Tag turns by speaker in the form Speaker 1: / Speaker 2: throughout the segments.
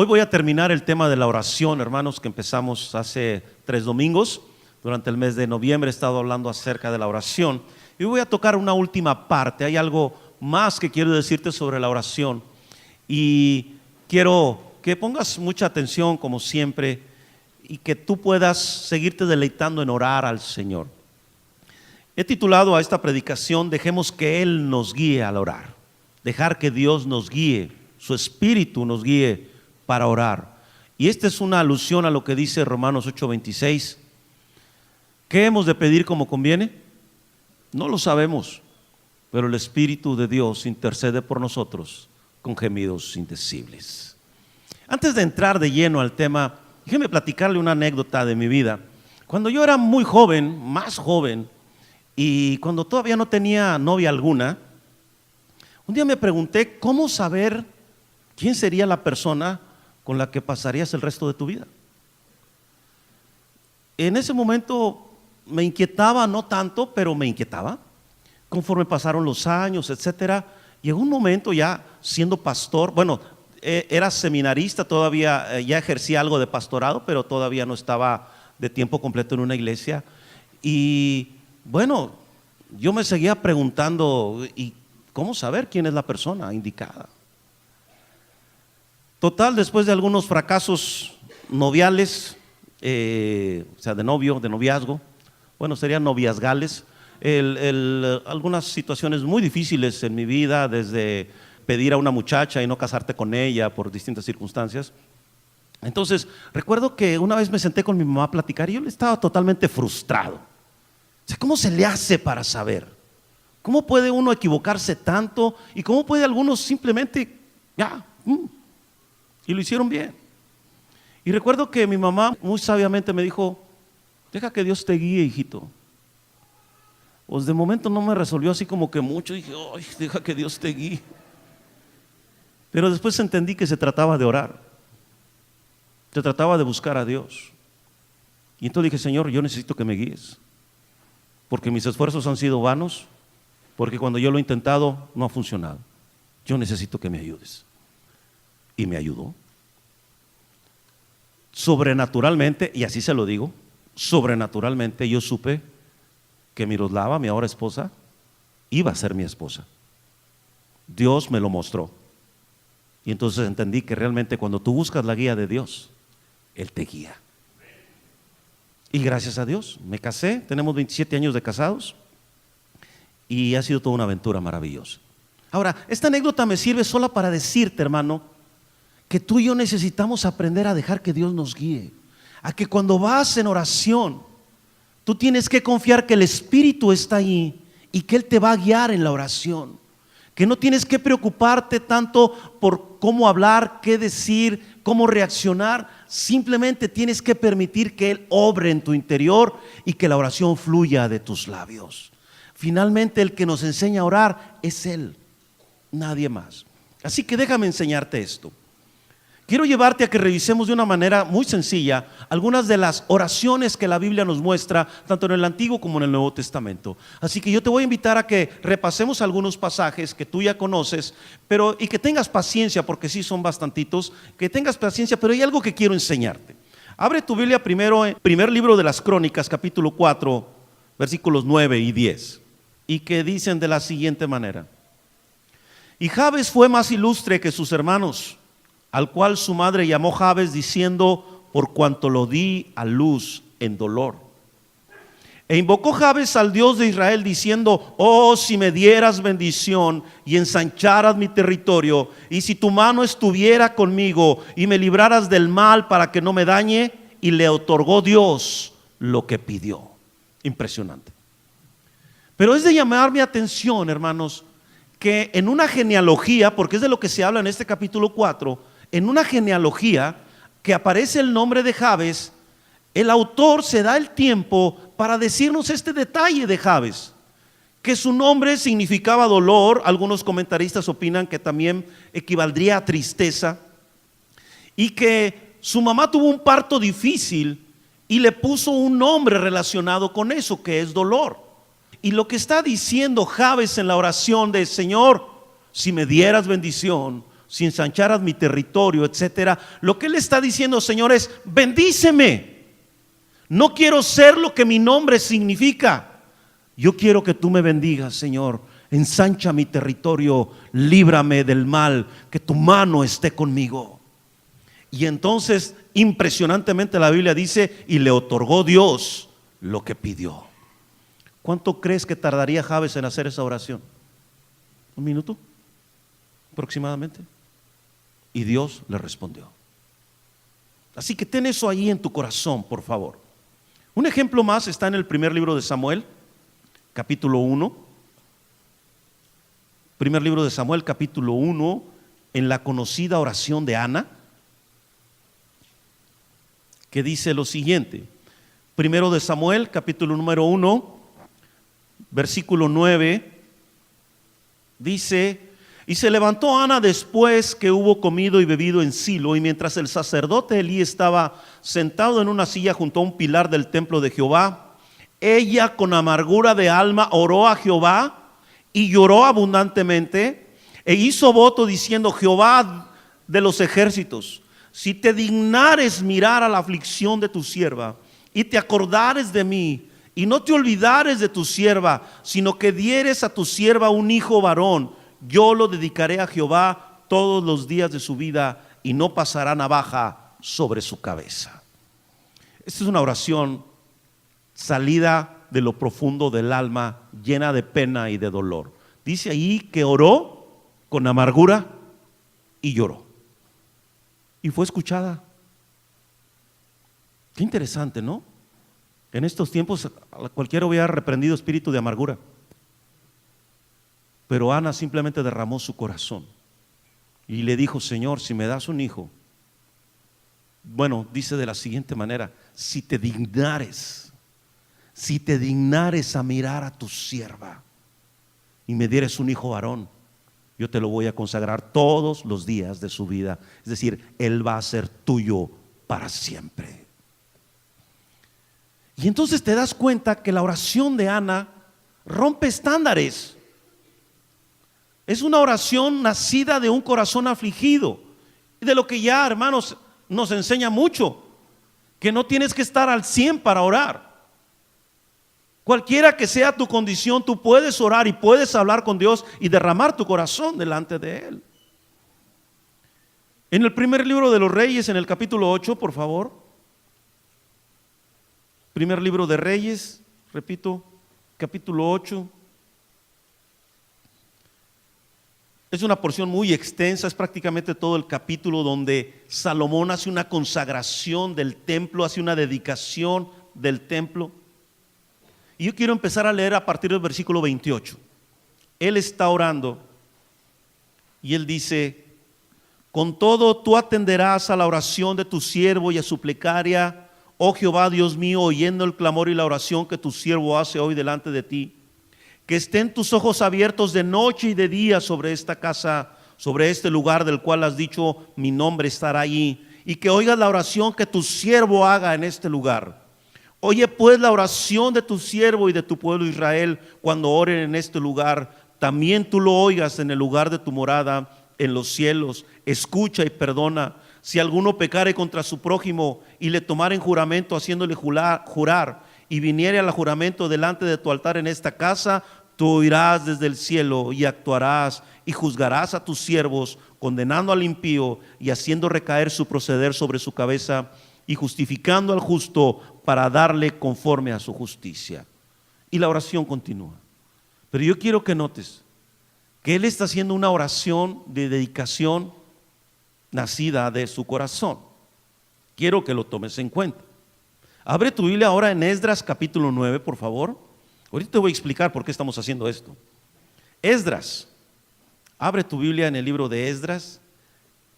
Speaker 1: Hoy voy a terminar el tema de la oración, hermanos, que empezamos hace 3 domingos. Durante el mes de noviembre he estado hablando acerca de la oración y voy a tocar una última parte. Hay algo más que quiero decirte sobre la oración y quiero que pongas mucha atención, como siempre, y que tú puedas seguirte deleitando en orar al Señor. He titulado a esta predicación: dejemos que Él nos guíe al orar. Dejar que Dios nos guíe, su Espíritu nos guíe para orar. Y esta es una alusión a lo que dice Romanos 8:26. ¿Qué hemos de pedir como conviene? No lo sabemos, pero el Espíritu de Dios intercede por nosotros con gemidos indecibles. Antes de entrar de lleno al tema, déjeme platicarle una anécdota de mi vida. Cuando yo era muy joven, más joven, y cuando todavía no tenía novia alguna, un día me pregunté cómo saber quién sería la persona con la que pasarías el resto de tu vida. En ese momento me inquietaba, no tanto, pero me inquietaba. Conforme pasaron los años, etcétera, llegó un momento ya siendo pastor, era seminarista todavía, ya ejercía algo de pastorado, pero todavía no estaba de tiempo completo en una iglesia. Y bueno, yo me seguía preguntando, ¿y cómo saber quién es la persona indicada? Total, después de algunos fracasos noviales, o sea, de noviazgo, serían noviazgales, algunas situaciones muy difíciles en mi vida, desde pedir a una muchacha y no casarte con ella por distintas circunstancias. Entonces, recuerdo que una vez me senté con mi mamá a platicar y yo estaba totalmente frustrado. O sea, ¿cómo se le hace para saber? ¿Cómo puede uno equivocarse tanto? ¿Y cómo puede algunos simplemente, y lo hicieron bien? Y recuerdo que mi mamá muy sabiamente me dijo: deja que Dios te guíe, hijito. Pues de momento no me resolvió así como que mucho. Dije: ay, deja que Dios te guíe. Pero después entendí que se trataba de orar, se trataba de buscar a Dios. Y entonces dije: Señor, yo necesito que me guíes, porque mis esfuerzos han sido vanos, porque cuando yo lo he intentado no ha funcionado. Yo necesito que me ayudes. Y me ayudó sobrenaturalmente, y así se lo digo, sobrenaturalmente yo supe que Miroslava, mi ahora esposa, iba a ser mi esposa. Dios me lo mostró. Y entonces entendí que realmente cuando tú buscas la guía de Dios, Él te guía. Y gracias a Dios me casé, tenemos 27 años de casados y ha sido toda una aventura maravillosa. Ahora, esta anécdota me sirve solo para decirte, hermano, que tú y yo necesitamos aprender a dejar que Dios nos guíe, a que cuando vas en oración, tú tienes que confiar que el Espíritu está ahí y que Él te va a guiar en la oración, que no tienes que preocuparte tanto por cómo hablar, qué decir, cómo reaccionar. Simplemente tienes que permitir que Él obre en tu interior y que la oración fluya de tus labios. Finalmente, el que nos enseña a orar es Él, nadie más. Así que déjame enseñarte esto. Quiero llevarte a que revisemos de una manera muy sencilla algunas de las oraciones que la Biblia nos muestra, tanto en el Antiguo como en el Nuevo Testamento. Así que yo te voy a invitar a que repasemos algunos pasajes que tú ya conoces, y que tengas paciencia, porque sí son bastantitos, que tengas paciencia, pero hay algo que quiero enseñarte. Abre tu Biblia primero en primer libro de las Crónicas, capítulo 4, versículos 9 y 10, y que dicen de la siguiente manera: y Jabes fue más ilustre que sus hermanos, al cual su madre llamó Jabes, diciendo: por cuanto lo di a luz en dolor. E invocó Jabes al Dios de Israel, diciendo: oh, si me dieras bendición y ensancharas mi territorio, y si tu mano estuviera conmigo y me libraras del mal para que no me dañe. Y le otorgó Dios lo que pidió. Impresionante. Pero es de llamar mi atención, hermanos, que en una genealogía, porque es de lo que se habla en este capítulo 4, en una genealogía que aparece el nombre de Jabes, el autor se da el tiempo para decirnos este detalle de Jabes, que su nombre significaba dolor. Algunos comentaristas opinan que también equivaldría a tristeza, y que su mamá tuvo un parto difícil y le puso un nombre relacionado con eso, que es dolor. Y lo que está diciendo Jabes en la oración de: Señor, si me dieras bendición, si ensancharas mi territorio, etcétera. Lo que él está diciendo, Señor, es: bendíceme. No quiero ser lo que mi nombre significa. Yo quiero que tú me bendigas, Señor. Ensancha mi territorio, líbrame del mal, que tu mano esté conmigo. Y entonces, impresionantemente, la Biblia dice: y le otorgó Dios lo que pidió. ¿Cuánto crees que tardaría Jabes en hacer esa oración? ¿Un minuto aproximadamente? Y Dios le respondió. Así que ten eso ahí en tu corazón, por favor. Un ejemplo más está en el primer libro de Samuel, capítulo 1. Primer libro de Samuel, capítulo 1, en la conocida oración de Ana, que dice lo siguiente. Primero de Samuel, capítulo número 1, versículo 9, dice: y se levantó Ana después que hubo comido y bebido en Silo, y mientras el sacerdote Elí estaba sentado en una silla junto a un pilar del templo de Jehová, ella con amargura de alma oró a Jehová y lloró abundantemente, e hizo voto diciendo: Jehová de los ejércitos, si te dignares mirar a la aflicción de tu sierva, y te acordares de mí, y no te olvidares de tu sierva, sino que dieres a tu sierva un hijo varón, yo lo dedicaré a Jehová todos los días de su vida, y no pasará navaja sobre su cabeza. Esta es una oración salida de lo profundo del alma, llena de pena y de dolor. Dice ahí que oró con amargura y lloró, y fue escuchada. Qué interesante, ¿no? En estos tiempos a cualquiera hubiera reprendido espíritu de amargura, pero Ana simplemente derramó su corazón y le dijo: Señor, si me das un hijo, bueno, dice de la siguiente manera: si te dignares a mirar a tu sierva y me dieres un hijo varón, yo te lo voy a consagrar todos los días de su vida. Es decir, él va a ser tuyo para siempre. Y entonces te das cuenta que la oración de Ana rompe estándares. Es una oración nacida de un corazón afligido, y de lo que ya, hermanos, nos enseña mucho, que no tienes que estar al 100 para orar. Cualquiera que sea tu condición, tú puedes orar y puedes hablar con Dios y derramar tu corazón delante de Él. En el primer libro de los Reyes, en el capítulo 8, por favor. Primer libro de Reyes, repito, capítulo 8. Es una porción muy extensa, es prácticamente todo el capítulo donde Salomón hace una consagración del templo, hace una dedicación del templo. Y yo quiero empezar a leer a partir del versículo 28. Él está orando y él dice: con todo tú atenderás a la oración de tu siervo y a su plegaria, oh Jehová Dios mío, oyendo el clamor y la oración que tu siervo hace hoy delante de ti. Que estén tus ojos abiertos de noche y de día sobre esta casa, sobre este lugar del cual has dicho: mi nombre estará allí. Y que oigas la oración que tu siervo haga en este lugar. Oye pues la oración de tu siervo y de tu pueblo Israel cuando oren en este lugar. También tú lo oigas en el lugar de tu morada en los cielos. Escucha y perdona. Si alguno pecare contra su prójimo y le tomare en juramento, haciéndole jurar, y viniere al juramento delante de tu altar en esta casa, tú oirás desde el cielo y actuarás y juzgarás a tus siervos, condenando al impío y haciendo recaer su proceder sobre su cabeza, y justificando al justo para darle conforme a su justicia. Y la oración continúa. Pero yo quiero que notes que él está haciendo una oración de dedicación nacida de su corazón. Quiero que lo tomes en cuenta. Abre tu Biblia ahora en Esdras capítulo 9, por favor. Ahorita te voy a explicar por qué estamos haciendo esto. Esdras. Abre tu Biblia en el libro de Esdras.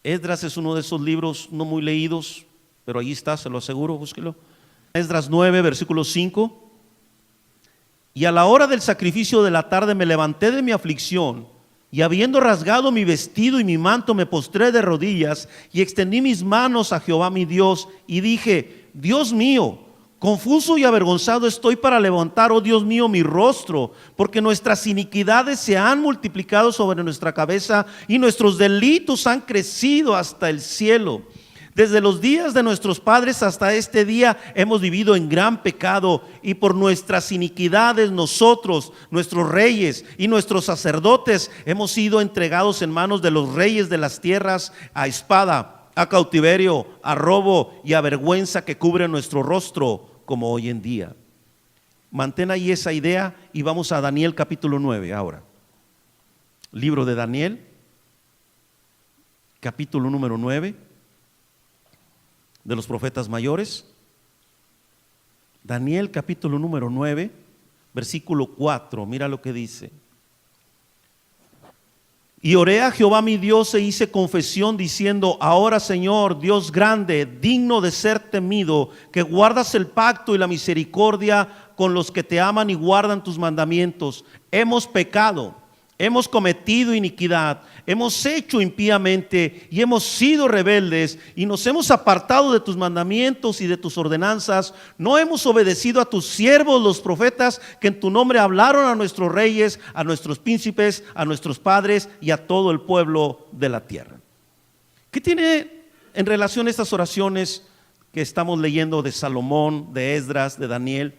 Speaker 1: Esdras es uno de esos libros no muy leídos, pero allí está, se lo aseguro, búsquelo. Esdras 9, versículo 5. Y a la hora del sacrificio de la tarde me levanté de mi aflicción, y habiendo rasgado mi vestido y mi manto, me postré de rodillas y extendí mis manos a Jehová mi Dios, y dije: Dios mío, Confuso y avergonzado estoy para levantar, oh Dios mío, mi rostro, porque nuestras iniquidades se han multiplicado sobre nuestra cabeza y nuestros delitos han crecido hasta el cielo. Desde los días de nuestros padres hasta este día hemos vivido en gran pecado, y por nuestras iniquidades nosotros, nuestros reyes y nuestros sacerdotes hemos sido entregados en manos de los reyes de las tierras a espada, a cautiverio, a robo y a vergüenza que cubre nuestro rostro, como hoy en día. Mantén ahí esa idea y vamos a Daniel capítulo 9 ahora. Libro de Daniel, capítulo número 9, de los profetas mayores. Daniel capítulo número 9, versículo 4, mira lo que dice. Y oré a Jehová mi Dios e hice confesión diciendo: ahora, Señor, Dios grande, digno de ser temido, que guardas el pacto y la misericordia con los que te aman y guardan tus mandamientos, hemos pecado, hemos cometido iniquidad, hemos hecho impíamente y hemos sido rebeldes y nos hemos apartado de tus mandamientos y de tus ordenanzas. No hemos obedecido a tus siervos los profetas, que en tu nombre hablaron a nuestros reyes, a nuestros príncipes, a nuestros padres y a todo el pueblo de la tierra. ¿Qué tiene en relación a estas oraciones que estamos leyendo de Salomón, de Esdras, de Daniel?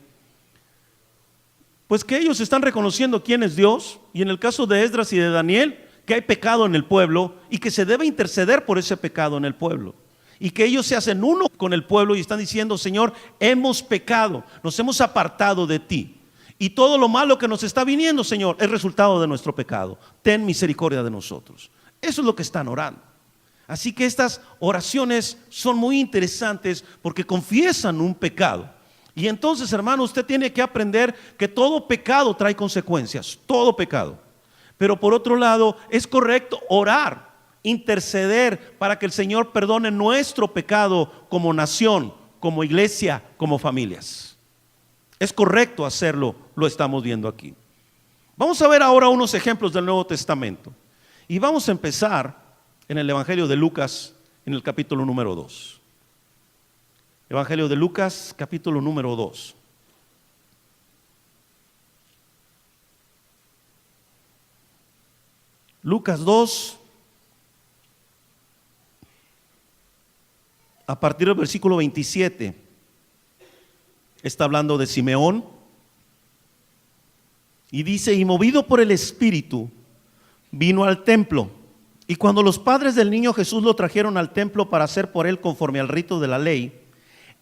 Speaker 1: Pues que ellos están reconociendo quién es Dios, y en el caso de Esdras y de Daniel, que hay pecado en el pueblo y que se debe interceder por ese pecado en el pueblo, y que ellos se hacen uno con el pueblo y están diciendo: Señor, hemos pecado, nos hemos apartado de ti, y todo lo malo que nos está viniendo, Señor, es resultado de nuestro pecado. Ten misericordia de nosotros. Eso es lo que están orando. Así que estas oraciones son muy interesantes porque confiesan un pecado. Y entonces, hermano, usted tiene que aprender que todo pecado trae consecuencias, todo pecado. Pero por otro lado, es correcto orar, interceder para que el Señor perdone nuestro pecado como nación, como iglesia, como familias. Es correcto hacerlo, lo estamos viendo aquí. Vamos a ver ahora unos ejemplos del Nuevo Testamento. Y vamos a empezar en el Evangelio de Lucas, en el capítulo número 2. Evangelio de Lucas, capítulo número 2. Lucas 2, a partir del versículo 27, está hablando de Simeón. Y dice: y movido por el Espíritu, vino al templo. Y cuando los padres del niño Jesús lo trajeron al templo para hacer por él conforme al rito de la ley,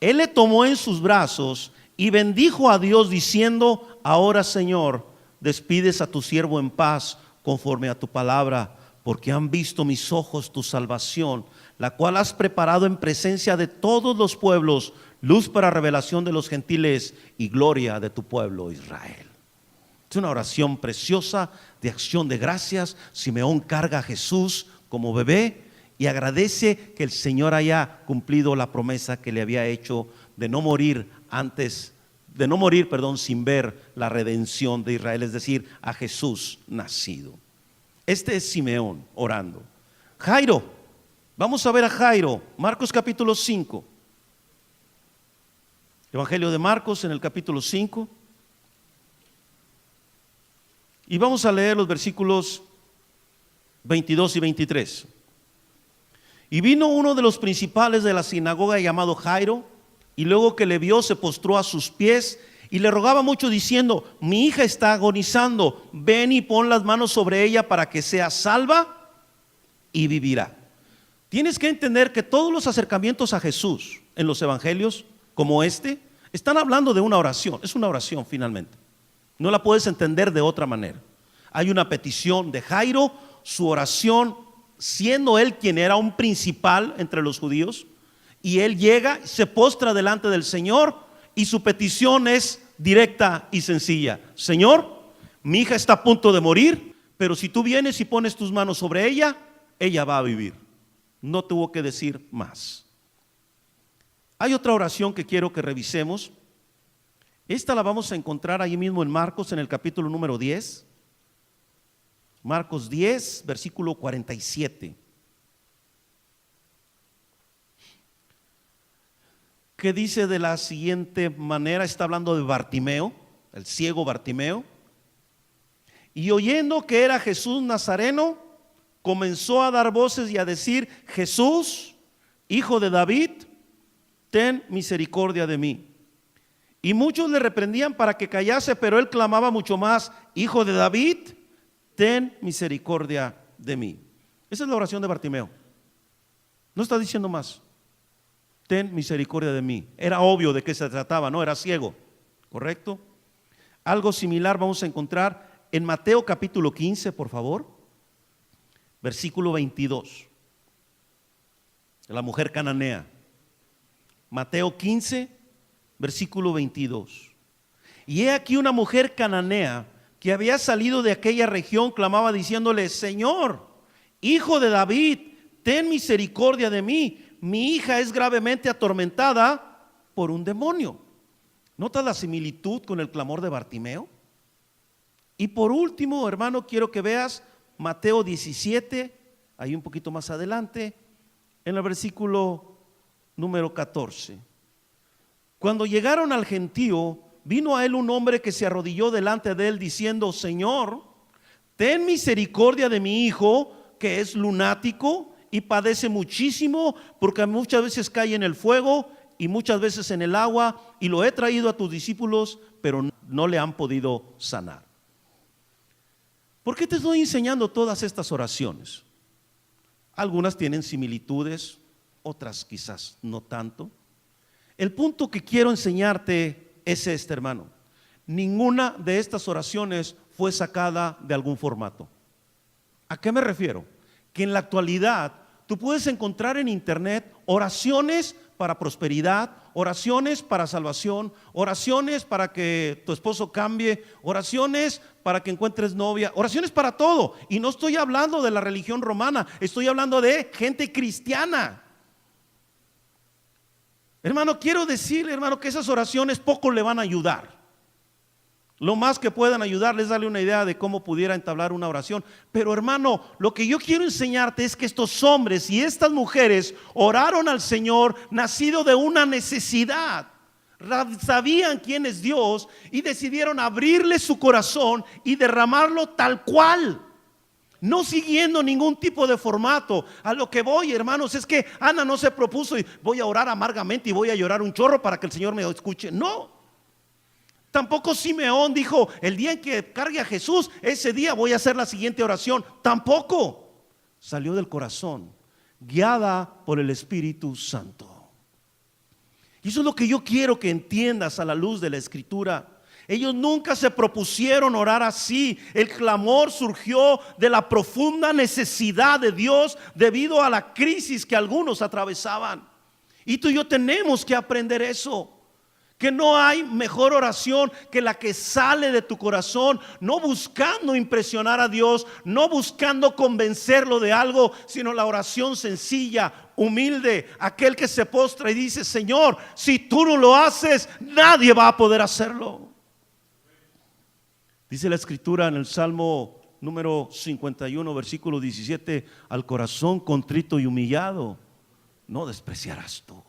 Speaker 1: él le tomó en sus brazos y bendijo a Dios diciendo: ahora, Señor, despides a tu siervo en paz conforme a tu palabra, porque han visto mis ojos tu salvación, la cual has preparado en presencia de todos los pueblos, luz para revelación de los gentiles y gloria de tu pueblo Israel. Es una oración preciosa de acción de gracias. Simeón carga a Jesús como bebé y agradece que el Señor haya cumplido la promesa que le había hecho de no morir sin ver la redención de Israel, es decir, a Jesús nacido. Este es Simeón orando. Jairo, vamos a ver a Jairo, Marcos capítulo 5. Evangelio de Marcos en el capítulo 5. Y vamos a leer los versículos 22 y 23. Y vino uno de los principales de la sinagoga llamado Jairo, y luego que le vio se postró a sus pies y le rogaba mucho diciendo: mi hija está agonizando, ven y pon las manos sobre ella para que sea salva y vivirá. Tienes que entender que todos los acercamientos a Jesús en los evangelios como este están hablando de una oración. Es una oración finalmente, no la puedes entender de otra manera. Hay una petición de Jairo, su oración, siendo él quien era un principal entre los judíos, y él llega, se postra delante del Señor y su petición es directa y sencilla: Señor, mi hija está a punto de morir, pero si tú vienes y pones tus manos sobre ella, ella va a vivir. No tuvo que decir más. Hay otra oración que quiero que revisemos. Esta la vamos a encontrar ahí mismo en Marcos, en el capítulo número 10. Marcos 10, versículo 47. que dice de la siguiente manera, está hablando de Bartimeo, el ciego Bartimeo. Y oyendo que era Jesús Nazareno, comenzó a dar voces y a decir: Jesús, hijo de David, ten misericordia de mí. Y muchos le reprendían para que callase, pero él clamaba mucho más: Hijo de David, ten misericordia de mí. Esa es la oración de Bartimeo. No está diciendo más. Ten misericordia de mí. Era obvio de qué se trataba, ¿no? Era ciego, ¿correcto? Algo similar vamos a encontrar en Mateo capítulo 15, por favor, versículo 22. La mujer cananea. Mateo 15, versículo 22. Y he aquí una mujer cananea que había salido de aquella región, clamaba diciéndole: Señor, hijo de David, ten misericordia de mí. Mi hija es gravemente atormentada por un demonio. ¿Notas la similitud con el clamor de Bartimeo? Y por último, hermano, quiero que veas Mateo 17, ahí un poquito más adelante, en el versículo número 14. Cuando llegaron al gentío, vino a él un hombre que se arrodilló delante de él diciendo: Señor, ten misericordia de mi hijo, que es lunático y padece muchísimo, porque muchas veces cae en el fuego y muchas veces en el agua, y lo he traído a tus discípulos, pero no le han podido sanar. ¿Por qué te estoy enseñando todas estas oraciones? Algunas tienen similitudes, otras quizás no tanto. El punto que quiero enseñarte es este, hermano: ninguna de estas oraciones fue sacada de algún formato. ¿A qué me refiero? Que en la actualidad tú puedes encontrar en internet oraciones para prosperidad, oraciones para salvación, oraciones para que tu esposo cambie, oraciones para que encuentres novia, oraciones para todo. Y no estoy hablando de la religión romana, estoy hablando de gente cristiana. Hermano, quiero decirle, hermano, que esas oraciones poco le van a ayudar. Lo más que puedan ayudarles es darle una idea de cómo pudiera entablar una oración. Pero hermano, lo que yo quiero enseñarte es que estos hombres y estas mujeres oraron al Señor nacido de una necesidad. Sabían quién es Dios y decidieron abrirle su corazón y derramarlo tal cual, no siguiendo ningún tipo de formato. A lo que voy, hermanos, es que Ana no se propuso y voy a orar amargamente y voy a llorar un chorro para que el Señor me escuche. No. Tampoco Simeón dijo: el día en que cargue a Jesús, ese día voy a hacer la siguiente oración. Tampoco. Salió del corazón, guiada por el Espíritu Santo. Y eso es lo que yo quiero que entiendas a la luz de la Escritura. Ellos nunca se propusieron orar así. El clamor surgió de la profunda necesidad de Dios debido a la crisis que algunos atravesaban. Y tú y yo tenemos que aprender eso. Que no hay mejor oración que la que sale de tu corazón, no buscando impresionar a Dios, no buscando convencerlo de algo, sino la oración sencilla, humilde, aquel que se postra y dice: Señor, si tú no lo haces, nadie va a poder hacerlo. Dice la Escritura en el Salmo número 51, versículo 17: al corazón contrito y humillado no despreciarás tú.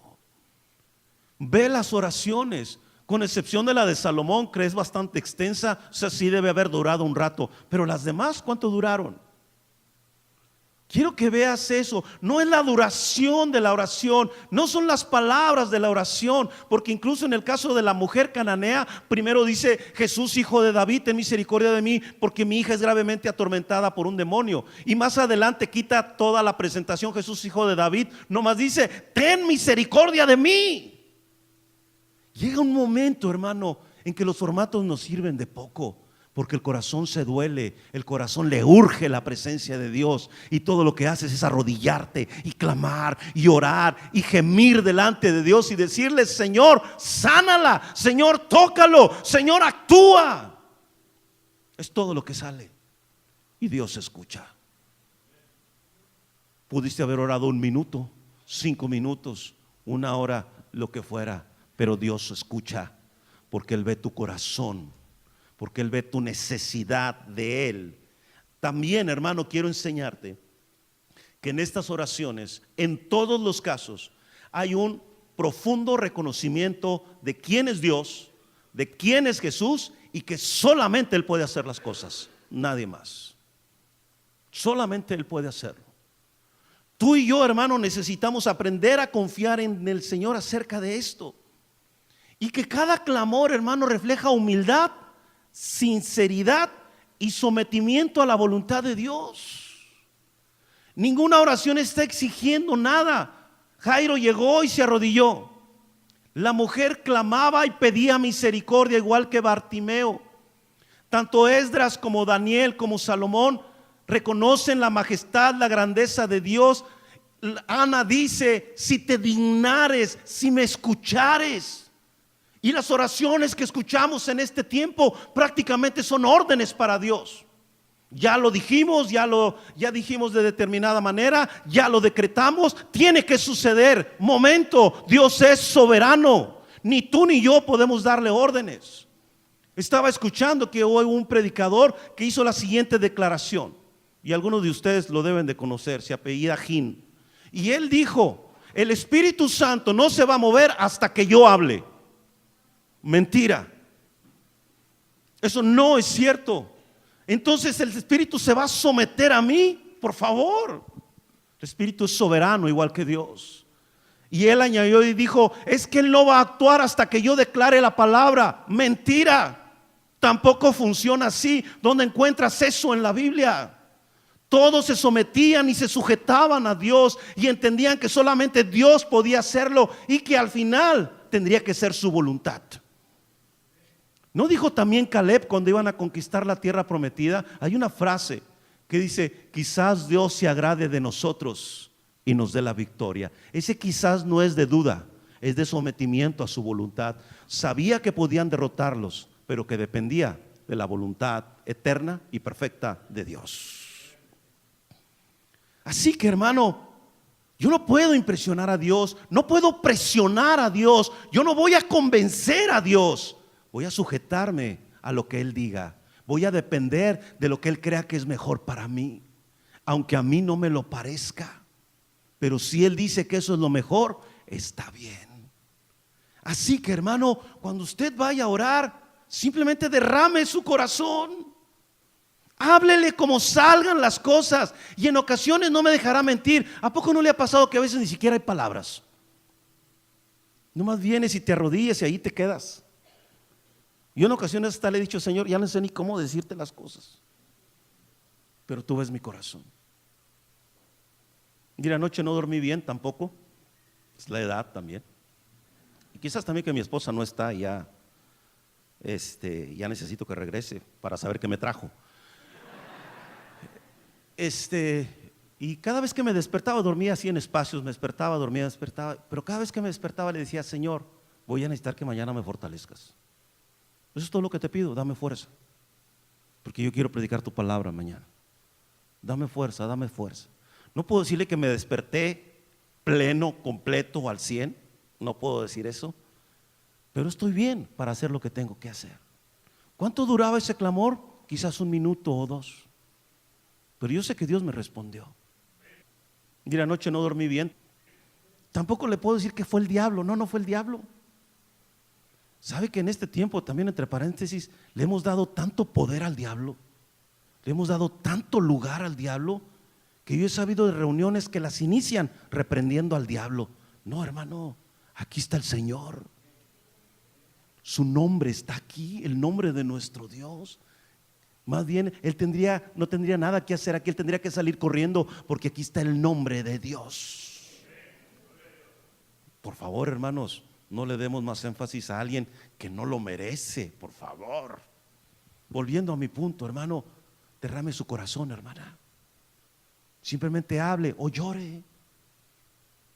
Speaker 1: Ve las oraciones, con excepción de la de Salomón, que es bastante extensa, o sea, sí debe haber durado un rato, pero las demás, ¿cuánto duraron? Quiero que veas eso. No es la duración de la oración, no son las palabras de la oración, porque incluso en el caso de la mujer cananea, primero dice: Jesús, hijo de David, ten misericordia de mí, porque mi hija es gravemente atormentada por un demonio. Y más adelante quita toda la presentación: Jesús, hijo de David, nomás dice: ten misericordia de mí. Llega un momento, hermano, en que los formatos nos sirven de poco, porque el corazón se duele, el corazón le urge la presencia de Dios, y todo lo que haces es arrodillarte y clamar y orar y gemir delante de Dios y decirle: Señor, sánala, Señor, tócalo, Señor, actúa. Es todo lo que sale, y Dios escucha. Pudiste haber orado 1 minuto, 5 minutos, 1 hora, lo que fuera, pero Dios escucha, porque Él ve tu corazón, porque Él ve tu necesidad de Él. También, hermano, quiero enseñarte que en estas oraciones, en todos los casos, hay un profundo reconocimiento de quién es Dios, de quién es Jesús y que solamente Él puede hacer las cosas, nadie más. Solamente Él puede hacerlo. Tú y yo, hermano, necesitamos aprender a confiar en el Señor acerca de esto. Y que cada clamor, hermano, refleja humildad, sinceridad y sometimiento a la voluntad de Dios. Ninguna oración está exigiendo nada. Jairo llegó y se arrodilló. La mujer clamaba y pedía misericordia, igual que Bartimeo. Tanto Esdras como Daniel como Salomón reconocen la majestad, la grandeza de Dios. Ana dice: si te dignares, si me escuchares. Y las oraciones que escuchamos en este tiempo prácticamente son órdenes para Dios. Ya lo dijimos, ya dijimos de determinada manera, ya lo decretamos, tiene que suceder. Momento, Dios es soberano. Ni tú ni yo podemos darle órdenes. Estaba escuchando que hoy hubo un predicador que hizo la siguiente declaración, y algunos de ustedes lo deben de conocer, se apellida Gin. Y él dijo: el Espíritu Santo no se va a mover hasta que yo hable. Mentira. Eso no es cierto. Entonces el Espíritu se va a someter a mí, por favor. El Espíritu es soberano igual que Dios. Y él añadió y dijo: es que Él no va a actuar hasta que yo declare la palabra. Mentira. Tampoco funciona así. ¿Dónde encuentras eso en la Biblia? Todos se sometían y se sujetaban a Dios y entendían que solamente Dios podía hacerlo y que al final tendría que ser su voluntad. ¿No dijo también Caleb cuando iban a conquistar la tierra prometida? Hay una frase que dice: quizás Dios se agrade de nosotros y nos dé la victoria. Ese quizás no es de duda, es de sometimiento a su voluntad. Sabía que podían derrotarlos, pero que dependía de la voluntad eterna y perfecta de Dios. Así que, hermano, yo no puedo impresionar a Dios, no puedo presionar a Dios, yo no voy a convencer a Dios. Voy a sujetarme a lo que Él diga. Voy a depender de lo que Él crea que es mejor para mí, aunque a mí no me lo parezca. Pero si Él dice que eso es lo mejor, está bien. Así que, hermano, cuando usted vaya a orar, simplemente derrame su corazón. Háblele como salgan las cosas. Y en ocasiones no me dejará mentir. ¿A poco no le ha pasado que a veces ni siquiera hay palabras? Nomás vienes y te arrodillas y ahí te quedas. Yo en ocasiones hasta le he dicho: Señor, ya no sé ni cómo decirte las cosas, pero tú ves mi corazón. Y anoche no dormí bien tampoco. Es la edad también. Y quizás también que mi esposa no está ya. Ya necesito que regrese para saber qué me trajo. Y cada vez que me despertaba, dormía así en espacios, me despertaba, dormía, despertaba. Pero cada vez que me despertaba le decía: Señor, voy a necesitar que mañana me fortalezcas. Eso es todo lo que te pido, dame fuerza, porque yo quiero predicar tu palabra mañana. Dame fuerza, dame fuerza. No puedo decirle que me desperté pleno, completo, al 100. No puedo decir eso, pero estoy bien para hacer lo que tengo que hacer. ¿Cuánto duraba ese clamor? Quizás 1 minuto o 2, pero yo sé que Dios me respondió. Mira, anoche no dormí bien. Tampoco le puedo decir que fue el diablo. No fue el diablo. ¿Sabe que en este tiempo también, entre paréntesis, le hemos dado tanto poder al diablo? Le hemos dado tanto lugar al diablo, que yo he sabido de reuniones que las inician reprendiendo al diablo. No, hermano, aquí está el Señor. Su nombre está aquí, el nombre de nuestro Dios. Más bien, Él no tendría nada que hacer aquí. Él tendría que salir corriendo, porque aquí está el nombre de Dios. Por favor, hermanos, no le demos más énfasis a alguien que no lo merece, por favor. Volviendo a mi punto, hermano, derrame su corazón, hermana. Simplemente hable o llore.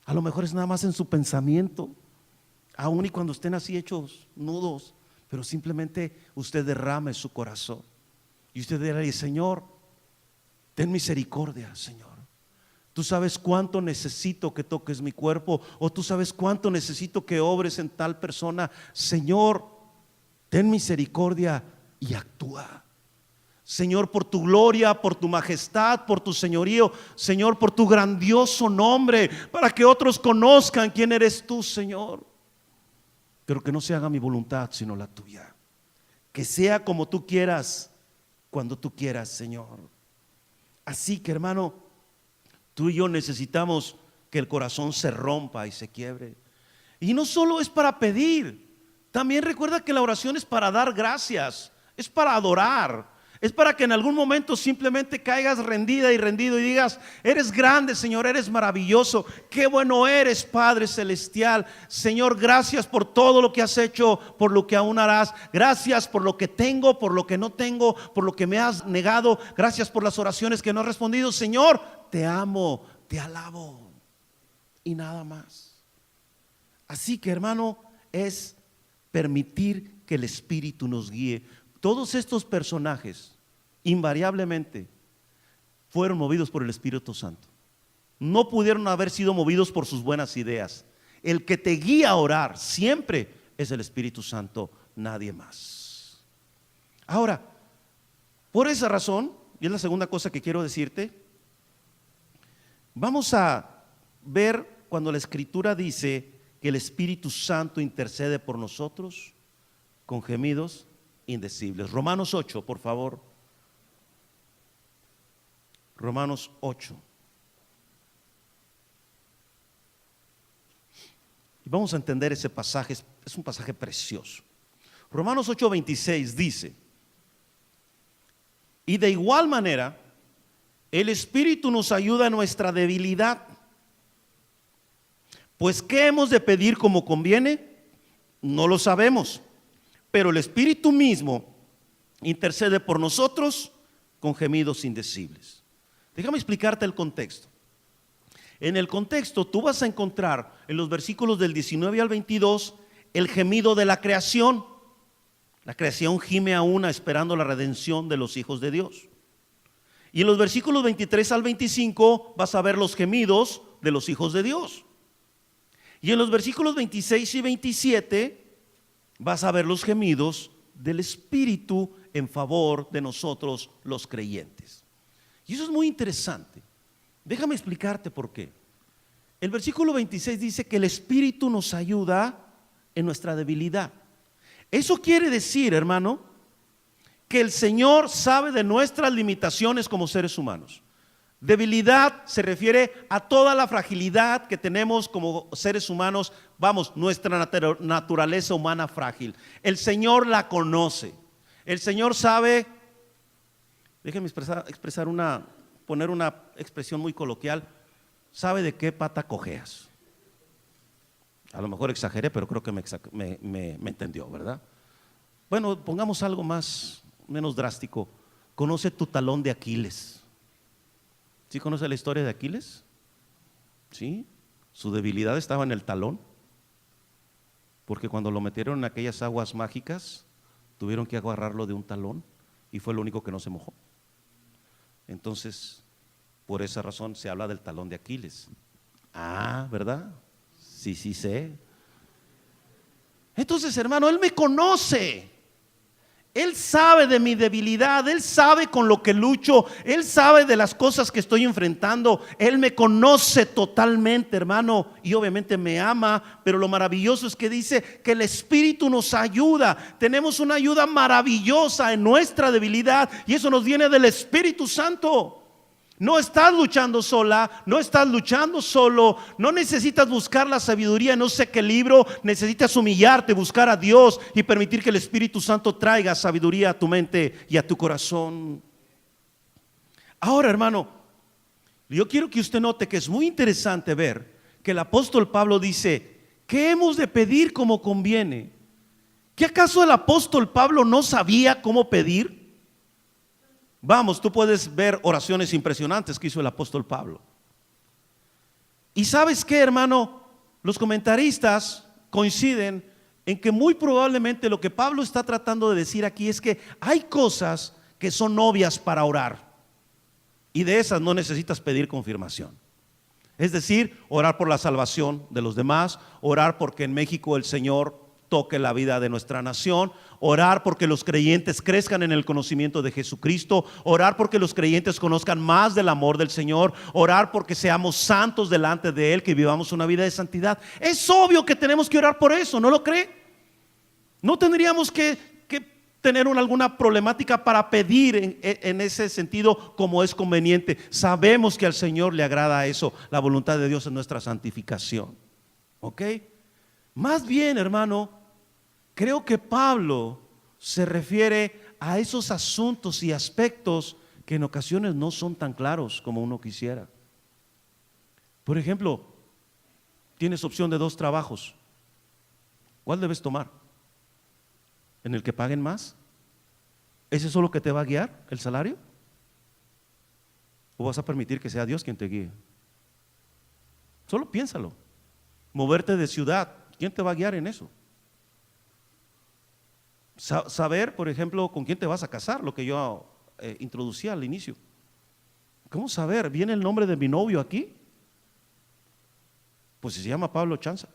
Speaker 1: A lo mejor es nada más en su pensamiento, aún y cuando estén así hechos nudos, pero simplemente usted derrame su corazón. Y usted dirá: Señor, ten misericordia, Señor. Tú sabes cuánto necesito que toques mi cuerpo, o tú sabes cuánto necesito que obres en tal persona. Señor, ten misericordia y actúa. Señor, por tu gloria, por tu majestad, por tu señorío, Señor, por tu grandioso nombre, para que otros conozcan quién eres tú, Señor. Pero que no se haga mi voluntad, sino la tuya. Que sea como tú quieras, cuando tú quieras, Señor. Así que, hermano, tú y yo necesitamos que el corazón se rompa y se quiebre. Y no solo es para pedir, también recuerda que la oración es para dar gracias, es para adorar. Es para que en algún momento simplemente caigas rendida y rendido y digas: eres grande, Señor, eres maravilloso, qué bueno eres, Padre celestial. Señor, gracias por todo lo que has hecho, por lo que aún harás. Gracias por lo que tengo, por lo que no tengo, por lo que me has negado. Gracias por las oraciones que no has respondido. Señor, te amo, te alabo y nada más. Así que, hermano, es permitir que el Espíritu nos guíe. Todos estos personajes invariablemente fueron movidos por el Espíritu Santo. No pudieron haber sido movidos por sus buenas ideas. El que te guía a orar siempre es el Espíritu Santo, nadie más. Ahora, por esa razón, y es la segunda cosa que quiero decirte, vamos a ver cuando la Escritura dice que el Espíritu Santo intercede por nosotros con gemidos indecibles. Romanos 8, por favor. Romanos 8. Y vamos a entender ese pasaje, es un pasaje precioso. Romanos 8:26 dice: y de igual manera, el Espíritu nos ayuda en nuestra debilidad. Pues ¿qué hemos de pedir como conviene? No lo sabemos. Pero el Espíritu mismo intercede por nosotros con gemidos indecibles. Déjame explicarte el contexto. En el contexto tú vas a encontrar en los versículos del 19 al 22 el gemido de la creación. La creación gime a una esperando la redención de los hijos de Dios. Y en los versículos 23 al 25 vas a ver los gemidos de los hijos de Dios. Y en los versículos 26 y 27 vas a ver los gemidos del Espíritu en favor de nosotros los creyentes. Y eso es muy interesante. Déjame explicarte por qué. El versículo 26 dice que el Espíritu nos ayuda en nuestra debilidad. Eso quiere decir, hermano, que el Señor sabe de nuestras limitaciones como seres humanos. Debilidad se refiere a toda la fragilidad que tenemos como seres humanos. Vamos, nuestra naturaleza humana frágil. El Señor la conoce. El Señor sabe. Déjenme poner una expresión muy coloquial. Sabe de qué pata cojeas. A lo mejor exageré, pero creo que me entendió, ¿verdad? Bueno, pongamos algo menos drástico. Conoce tu talón de Aquiles. ¿Sí conoce la historia de Aquiles? Sí, su debilidad estaba en el talón, porque cuando lo metieron en aquellas aguas mágicas, tuvieron que agarrarlo de un talón y fue lo único que no se mojó. Entonces, por esa razón se habla del talón de Aquiles. Ah, ¿verdad? Sí sé. Entonces, hermano, Él me conoce. Él sabe de mi debilidad, Él sabe con lo que lucho, Él sabe de las cosas que estoy enfrentando. Él me conoce totalmente, hermano, y obviamente me ama. Pero lo maravilloso es que dice que el Espíritu nos ayuda. Tenemos una ayuda maravillosa en nuestra debilidad, y eso nos viene del Espíritu Santo. No estás luchando sola, no estás luchando solo, no necesitas buscar la sabiduría en no sé qué libro. Necesitas humillarte, buscar a Dios y permitir que el Espíritu Santo traiga sabiduría a tu mente y a tu corazón. Ahora, hermano, yo quiero que usted note que es muy interesante ver que el apóstol Pablo dice: ¿qué hemos de pedir como conviene? ¿Qué acaso el apóstol Pablo no sabía cómo pedir? Vamos, tú puedes ver oraciones impresionantes que hizo el apóstol Pablo. Y ¿sabes qué, hermano? Los comentaristas coinciden en que muy probablemente lo que Pablo está tratando de decir aquí es que hay cosas que son obvias para orar, y de esas no necesitas pedir confirmación. Es decir, orar por la salvación de los demás, orar porque en México el Señor toque la vida de nuestra nación, orar porque los creyentes crezcan en el conocimiento de Jesucristo, orar porque los creyentes conozcan más del amor del Señor, orar porque seamos santos delante de Él, que vivamos una vida de santidad. Es obvio que tenemos que orar por eso, ¿no lo cree? No tendríamos que tener alguna problemática para pedir en ese sentido como es conveniente. Sabemos que al Señor le agrada eso, la voluntad de Dios es nuestra santificación. ¿Ok? Más bien, hermano, creo que Pablo se refiere a esos asuntos y aspectos que en ocasiones no son tan claros como uno quisiera. Por ejemplo, tienes opción de 2 trabajos. ¿Cuál debes tomar? ¿En el que paguen más? ¿Ese es lo que te va a guiar, el salario? ¿O vas a permitir que sea Dios quien te guíe? Solo piénsalo. Moverte de ciudad, ¿quién te va a guiar en eso? Saber, por ejemplo, con quién te vas a casar, lo que yo introducía al inicio. ¿Cómo saber? ¿Viene el nombre de mi novio aquí? Pues se llama Pablo Chanza.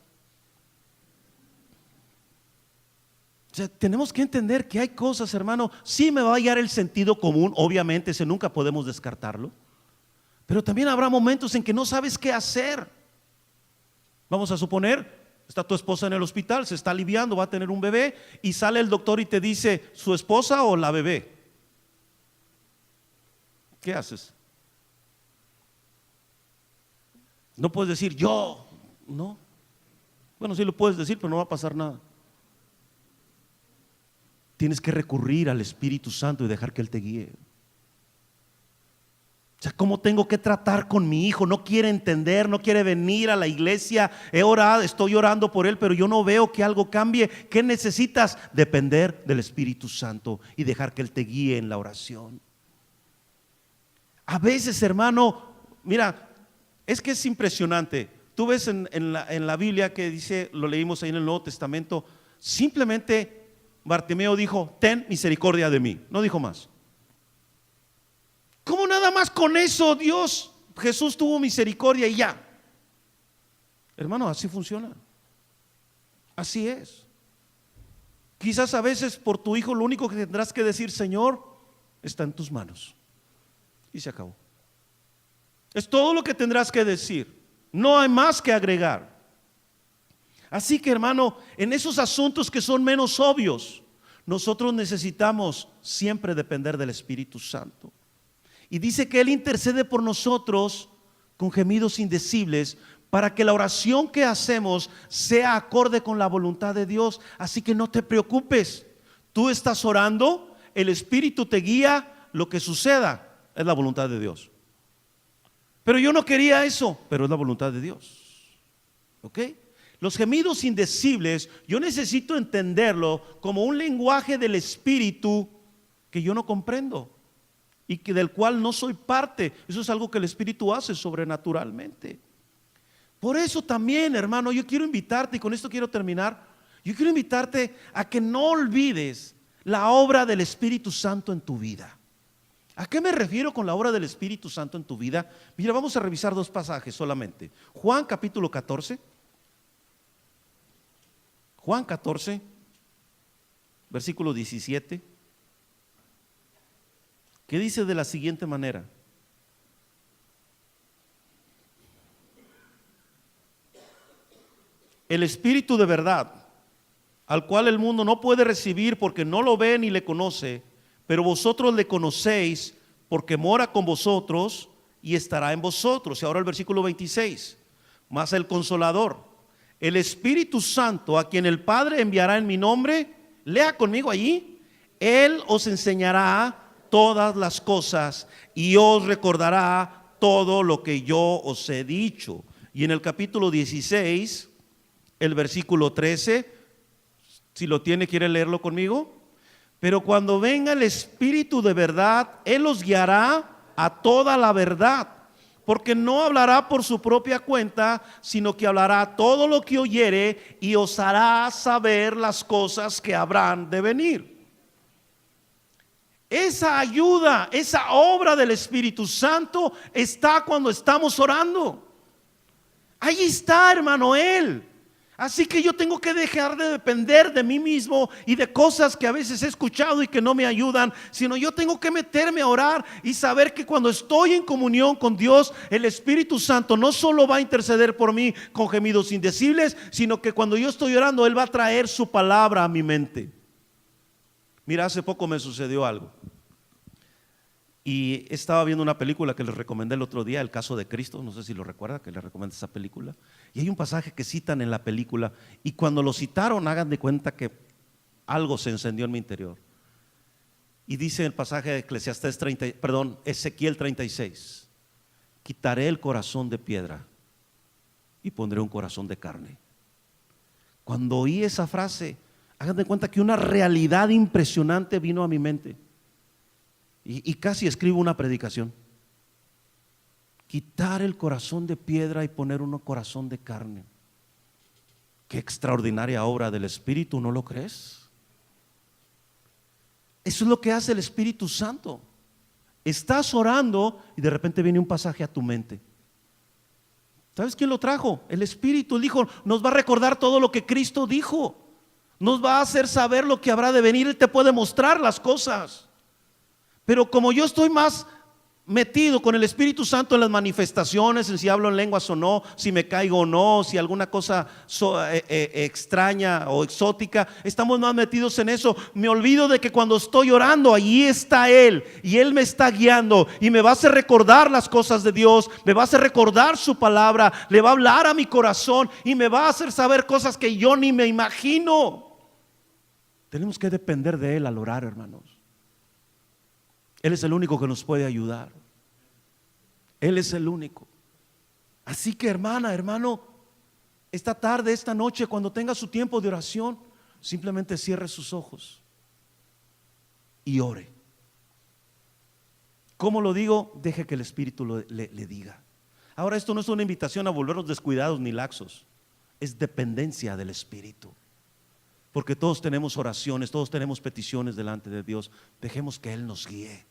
Speaker 1: O sea, tenemos que entender que hay cosas, hermano, sí me va a guiar el sentido común, obviamente, ese nunca podemos descartarlo, pero también habrá momentos en que no sabes qué hacer. Vamos a suponer, está tu esposa en el hospital, se está aliviando, va a tener un bebé y sale el doctor y te dice, ¿su esposa o la bebé? ¿Qué haces? No puedes decir yo, no. Bueno, sí lo puedes decir, pero no va a pasar nada. Tienes que recurrir al Espíritu Santo y dejar que Él te guíe. O sea, ¿cómo tengo que tratar con mi hijo? No quiere entender, no quiere venir a la iglesia. He orado, estoy orando por él, pero yo no veo que algo cambie. ¿Qué necesitas? Depender del Espíritu Santo y dejar que Él te guíe en la oración. A veces, hermano, mira, es que es impresionante. Tú ves en la Biblia que dice, lo leímos ahí en el Nuevo Testamento, simplemente Bartimeo dijo, ten misericordia de mí, no dijo más. ¿Cómo nada más con eso Jesús tuvo misericordia y ya? Hermano, así funciona. Así es. Quizás a veces por tu hijo lo único que tendrás que decir, Señor, está en tus manos. Y se acabó. Es todo lo que tendrás que decir. No hay más que agregar. Así que, hermano, en esos asuntos que son menos obvios, nosotros necesitamos siempre depender del Espíritu Santo. Y dice que Él intercede por nosotros con gemidos indecibles para que la oración que hacemos sea acorde con la voluntad de Dios. Así que no te preocupes. Tú estás orando, el Espíritu te guía, lo que suceda es la voluntad de Dios. Pero yo no quería eso, pero es la voluntad de Dios. ¿Ok? Los gemidos indecibles, yo necesito entenderlo como un lenguaje del Espíritu que yo no comprendo y que del cual no soy parte. Eso es algo que el Espíritu hace sobrenaturalmente. Por eso también, hermano, yo quiero invitarte, y con esto quiero terminar, yo quiero invitarte a que no olvides la obra del Espíritu Santo en tu vida. ¿A qué me refiero con la obra del Espíritu Santo en tu vida? Mira, vamos a revisar 2 pasajes solamente. Juan capítulo 14. Juan 14, versículo 17, que dice de la siguiente manera: el Espíritu de verdad, al cual el mundo no puede recibir porque no lo ve ni le conoce, pero vosotros le conocéis porque mora con vosotros y estará en vosotros. Y ahora el versículo 26, mas el Consolador, el Espíritu Santo, a quien el Padre enviará en mi nombre, lea conmigo allí, Él os enseñará todas las cosas y os recordará todo lo que yo os he dicho. Y en el capítulo 16, el versículo 13, si lo tiene, ¿quiere leerlo conmigo? Pero cuando venga el Espíritu de verdad, Él os guiará a toda la verdad. Porque no hablará por su propia cuenta, sino que hablará todo lo que oyere y os hará saber las cosas que habrán de venir. Esa ayuda, esa obra del Espíritu Santo está cuando estamos orando. Ahí está, hermano, Él. Así que yo tengo que dejar de depender de mí mismo y de cosas que a veces he escuchado y que no me ayudan, sino yo tengo que meterme a orar y saber que cuando estoy en comunión con Dios, el Espíritu Santo no solo va a interceder por mí con gemidos indecibles, sino que cuando yo estoy orando, Él va a traer su palabra a mi mente. Mira, hace poco me sucedió algo. Y estaba viendo una película que les recomendé el otro día, El caso de Cristo, no sé si lo recuerda, que les recomendé esa película. Y hay un pasaje que citan en la película, y cuando lo citaron, hagan de cuenta que algo se encendió en mi interior. Y dice el pasaje de Ezequiel 36: quitaré el corazón de piedra y pondré un corazón de carne. Cuando oí esa frase, hagan de cuenta que una realidad impresionante vino a mi mente. Y casi escribo una predicación. Quitar el corazón de piedra y poner un corazón de carne. Qué extraordinaria obra del Espíritu, ¿no lo crees? Eso es lo que hace el Espíritu Santo. Estás orando y de repente viene un pasaje a tu mente. ¿Sabes quién lo trajo? El Espíritu. Él dijo, nos va a recordar todo lo que Cristo dijo. Nos va a hacer saber lo que habrá de venir. Él te puede mostrar las cosas. Pero como yo estoy más metido con el Espíritu Santo en las manifestaciones, en si hablo en lenguas o no, si me caigo o no, si alguna cosa extraña o exótica, estamos más metidos en eso. Me olvido de que cuando estoy orando, allí está Él y Él me está guiando y me va a hacer recordar las cosas de Dios, me va a hacer recordar su palabra, le va a hablar a mi corazón y me va a hacer saber cosas que yo ni me imagino. Tenemos que depender de Él al orar, hermanos. Él es el único que nos puede ayudar. Él es el único. Así que hermana, hermano, esta tarde, esta noche, cuando tenga su tiempo de oración, simplemente cierre sus ojos y ore. ¿Cómo lo digo? Deje que el Espíritu le diga. Ahora, esto no es una invitación a volvernos descuidados ni laxos. Es dependencia del Espíritu. Porque todos tenemos oraciones, todos tenemos peticiones delante de Dios. Dejemos que Él nos guíe.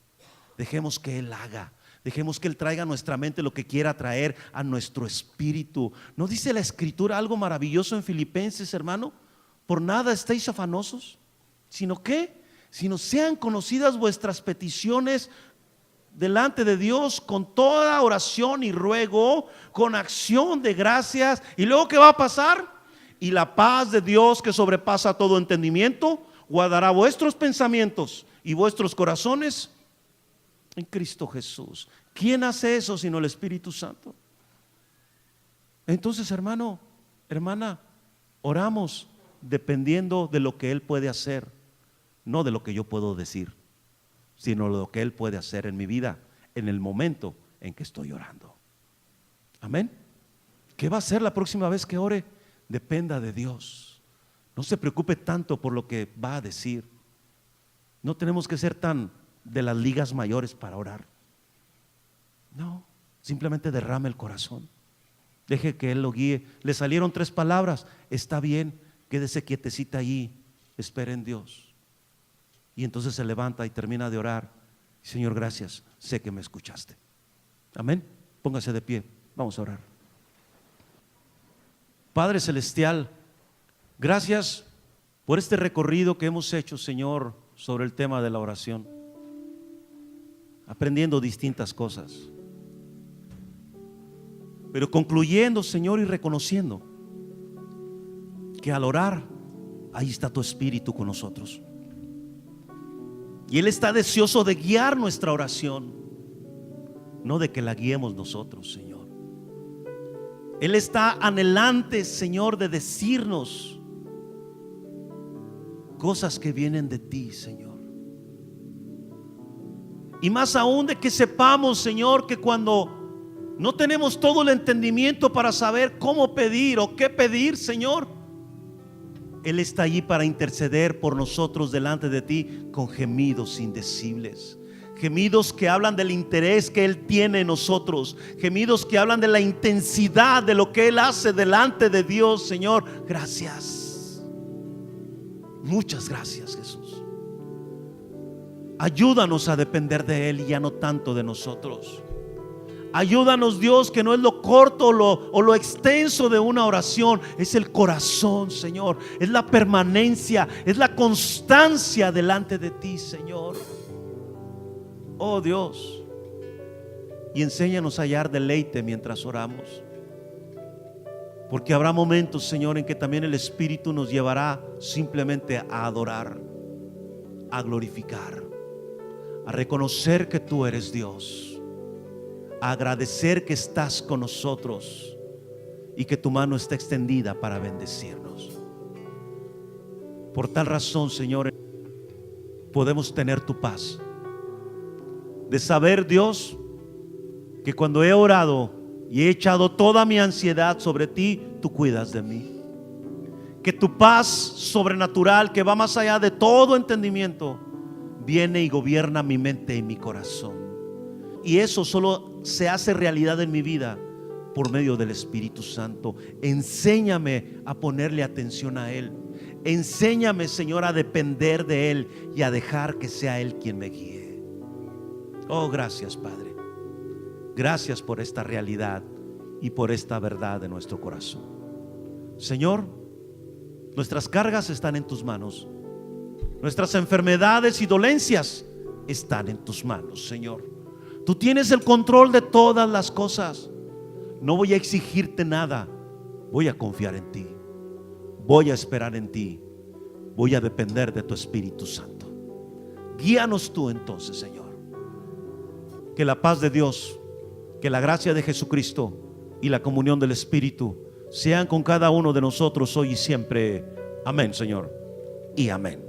Speaker 1: Dejemos que Él haga. Dejemos que Él traiga a nuestra mente lo que quiera traer a nuestro espíritu. ¿No dice la Escritura algo maravilloso en Filipenses, hermano? Por nada estéis afanosos, sino que, sino sean conocidas vuestras peticiones delante de Dios con toda oración y ruego, con acción de gracias. ¿Y luego qué va a pasar? Y la paz de Dios, que sobrepasa todo entendimiento, guardará vuestros pensamientos y vuestros corazones en Cristo Jesús. ¿Quién hace eso sino el Espíritu Santo? Entonces, hermano, hermana, oramos dependiendo de lo que Él puede hacer, no de lo que yo puedo decir, sino de lo que Él puede hacer en mi vida en el momento en que estoy orando. Amén. ¿Qué va a hacer la próxima vez que ore? Dependa de Dios. No se preocupe tanto por lo que va a decir. No tenemos que ser tan de las ligas mayores para orar. No, simplemente derrame el corazón. Deje que Él lo guíe. Le salieron 3 palabras. Está bien, quédese quietecita allí. Espere en Dios. Y entonces se levanta y termina de orar. Señor, gracias, sé que me escuchaste. Amén. Póngase de pie, vamos a orar. Padre celestial, gracias por este recorrido que hemos hecho, Señor, sobre el tema de la oración, aprendiendo distintas cosas, pero concluyendo, Señor, y reconociendo que al orar, ahí está tu Espíritu con nosotros. Y Él está deseoso de guiar nuestra oración, no de que la guiemos nosotros, Señor. Él está anhelante, Señor, de decirnos cosas que vienen de ti, Señor. Y más aún de que sepamos, Señor, que cuando no tenemos todo el entendimiento para saber cómo pedir o qué pedir, Señor, Él está allí para interceder por nosotros delante de ti con gemidos indecibles. Gemidos que hablan del interés que Él tiene en nosotros. Gemidos que hablan de la intensidad de lo que Él hace delante de Dios. Señor, gracias. Muchas gracias, Jesús. Ayúdanos a depender de Él y ya no tanto de nosotros. Ayúdanos, Dios, que no es lo corto o lo extenso de una oración, es el corazón, Señor. Es la permanencia, es la constancia delante de ti, Señor. Oh Dios, y enséñanos a hallar deleite mientras oramos. Porque habrá momentos, Señor, en que también el Espíritu nos llevará simplemente a adorar, a glorificar, a reconocer que tú eres Dios, a agradecer que estás con nosotros y que tu mano está extendida para bendecirnos. Por tal razón, Señor, podemos tener tu paz de saber, Dios, que cuando he orado y he echado toda mi ansiedad sobre ti, tú cuidas de mí. Que tu paz sobrenatural, que va más allá de todo entendimiento, viene y gobierna mi mente y mi corazón. Y eso solo se hace realidad en mi vida por medio del Espíritu Santo. Enséñame a ponerle atención a Él. Enséñame, Señor, a depender de Él y a dejar que sea Él quien me guíe. Oh, gracias, Padre. Gracias por esta realidad y por esta verdad de nuestro corazón. Señor, nuestras cargas están en tus manos. Nuestras enfermedades y dolencias están en tus manos, Señor. Tú tienes el control de todas las cosas. No voy a exigirte nada. Voy a confiar en ti. Voy a esperar en ti. Voy a depender de tu Espíritu Santo. Guíanos tú entonces, Señor. Que la paz de Dios, que la gracia de Jesucristo y la comunión del Espíritu sean con cada uno de nosotros hoy y siempre. Amén, Señor. Y amén.